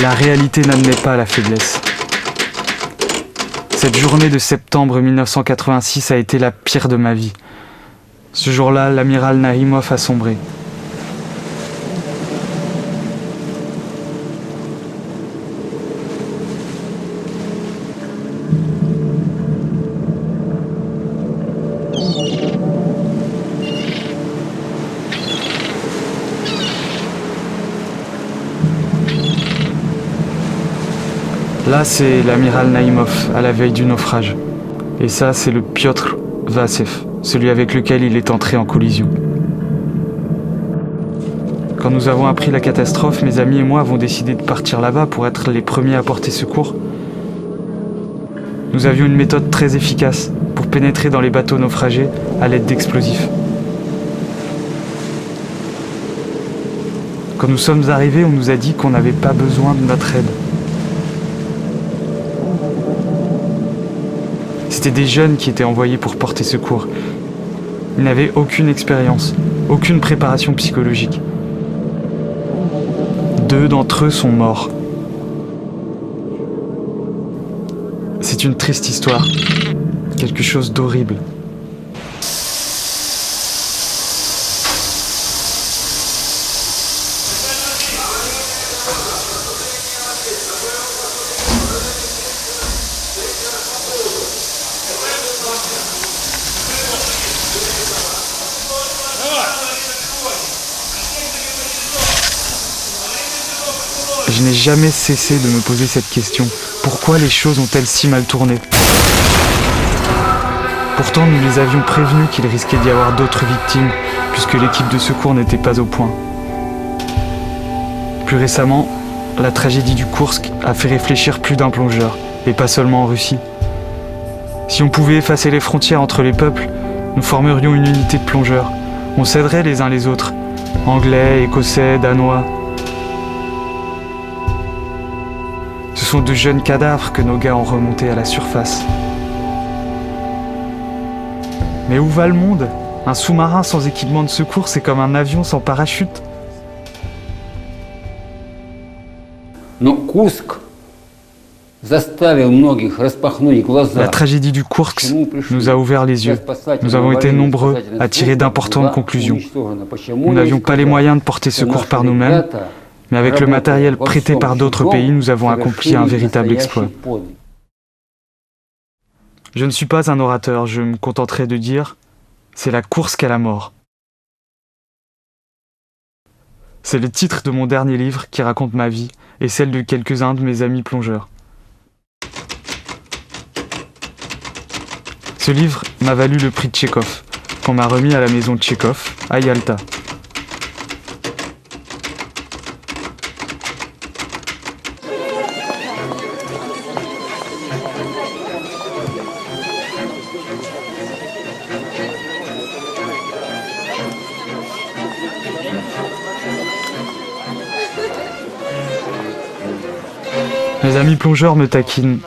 La réalité n'admet pas la faiblesse. Cette journée de septembre 1986 a été la pire de ma vie. Ce jour-là, l'amiral Naïmov a sombré. Là, c'est l'amiral Naïmov, à la veille du naufrage. Et ça, c'est le Piotr Vassev, celui avec lequel il est entré en collision. Quand nous avons appris la catastrophe, mes amis et moi avons décidé de partir là-bas pour être les premiers à porter secours. Nous avions une méthode très efficace pour pénétrer dans les bateaux naufragés à l'aide d'explosifs. Quand nous sommes arrivés, on nous a dit qu'on n'avait pas besoin de notre aide. C'était des jeunes qui étaient envoyés pour porter secours. Ils n'avaient aucune expérience, aucune préparation psychologique. 2 d'entre eux sont morts. C'est une triste histoire, quelque chose d'horrible. Je n'ai jamais cessé de me poser cette question. Pourquoi les choses ont-elles si mal tourné ? Pourtant, nous les avions prévenus qu'il risquait d'y avoir d'autres victimes, puisque l'équipe de secours n'était pas au point. Plus récemment, la tragédie du Koursk a fait réfléchir plus d'un plongeur, et pas seulement en Russie. Si on pouvait effacer les frontières entre les peuples, nous formerions une unité de plongeurs. On s'aiderait les uns les autres, Anglais, Écossais, Danois. Ce sont de jeunes cadavres que nos gars ont remontés à la surface. Mais où va le monde ? Un sous-marin sans équipement de secours, c'est comme un avion sans parachute. La tragédie du Koursk nous a ouvert les yeux. Nous avons été nombreux à tirer d'importantes conclusions. Nous n'avions pas les moyens de porter secours par nous-mêmes, mais avec le matériel prêté par d'autres pays, nous avons accompli un véritable exploit. Je ne suis pas un orateur, je me contenterai de dire « c'est la Koursk à la mort ». C'est le titre de mon dernier livre qui raconte ma vie et celle de quelques-uns de mes amis plongeurs. Ce livre m'a valu le prix de Tchekhov, qu'on m'a remis à la maison de Tchekhov, à Yalta. Mes amis plongeurs me taquinent.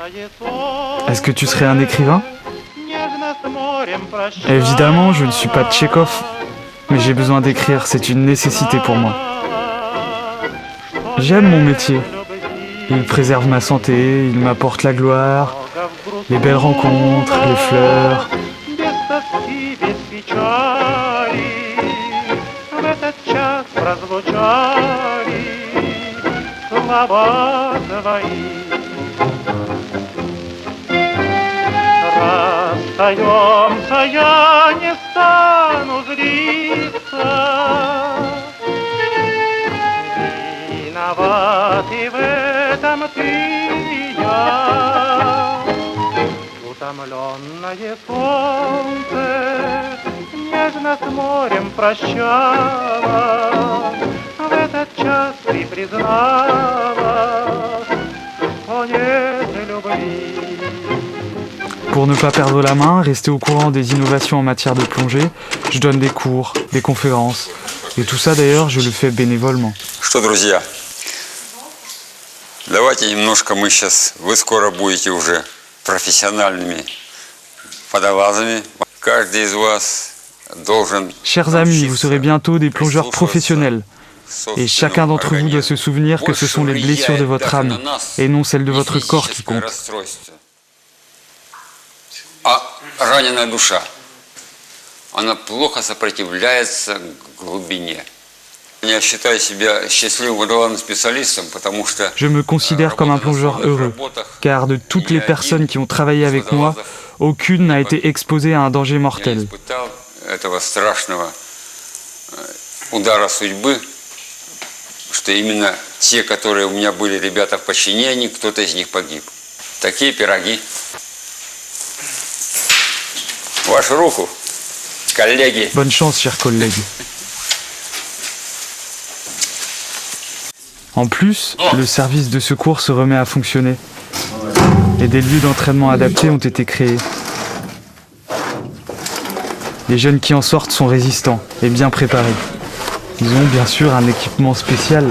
Est-ce que tu serais un écrivain ? Évidemment, je ne suis pas Tchekhov, mais j'ai besoin d'écrire, c'est une nécessité pour moi. J'aime mon métier. Il préserve ma santé, il m'apporte la gloire, les belles rencontres, les fleurs. Расстаемся, я не стану злиться. Виноваты в этом ты и я. Утомленное солнце нежно с морем прощалось. В этот час ты призналась, что нет любви. Pour ne pas perdre la main, rester au courant des innovations en matière de plongée, je donne des cours, des conférences. Et tout ça d'ailleurs, je le fais bénévolement. Что, друзья, давайте немножко мы сейчас, вы скоро будете уже профессиональными водолазами. Каждый из вас должен... Chers amis, vous serez bientôt des plongeurs professionnels. Et chacun d'entre vous doit se souvenir que ce sont les blessures de votre âme et non celles de votre corps qui comptent. Раненая душа, она плохо сопротивляется глубине. Je me considère comme un plongeur heureux, car de toutes les personnes qui ont travaillé avec moi, aucune n'a été exposée à un danger mortel. Что именно те, которые у меня были ребята в подчинении, кто-то из них погиб. Такие пироги. Вашу руку, коллеги. Bonne chance, chers collègues. En plus, le service de secours se remet à fonctionner et des lieux d'entraînement adaptés ont été créés. Les jeunes qui en sortent sont résistants et bien préparés. Ils ont bien sûr un équipement spécial.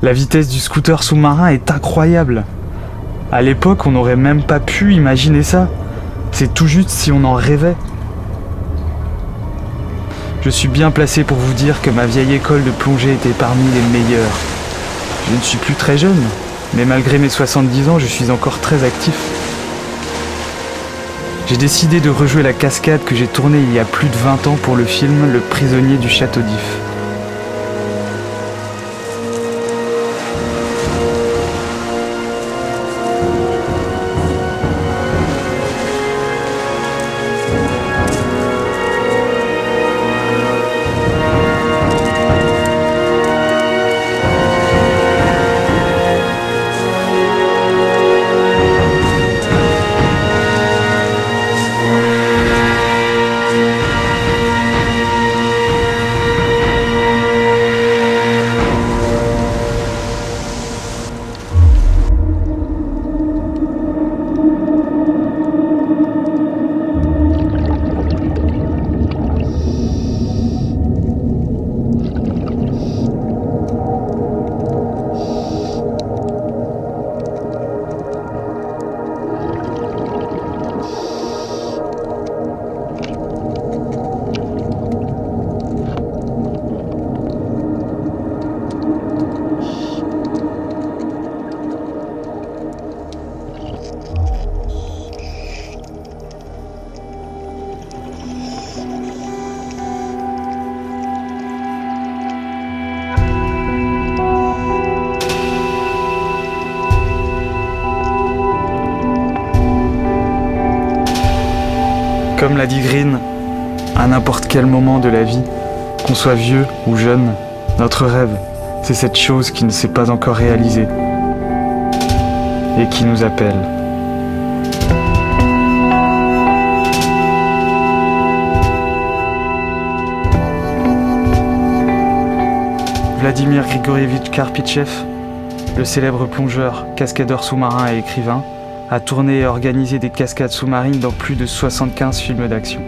La vitesse du scooter sous-marin est incroyable. À l'époque, on n'aurait même pas pu imaginer ça. C'est tout juste si on en rêvait. Je suis bien placé pour vous dire que ma vieille école de plongée était parmi les meilleures. Je ne suis plus très jeune, mais malgré mes 70 ans, je suis encore très actif. J'ai décidé de rejouer la cascade que j'ai tournée il y a plus de 20 ans pour le film Le prisonnier du château d'If. Comme l'a dit Green, à n'importe quel moment de la vie, qu'on soit vieux ou jeune, notre rêve, c'est cette chose qui ne s'est pas encore réalisée et qui nous appelle. Vladimir Grigorievitch Karpitchev, le célèbre plongeur, cascadeur sous-marin et écrivain, a tourné et organisé des cascades sous-marines dans plus de 75 films d'action.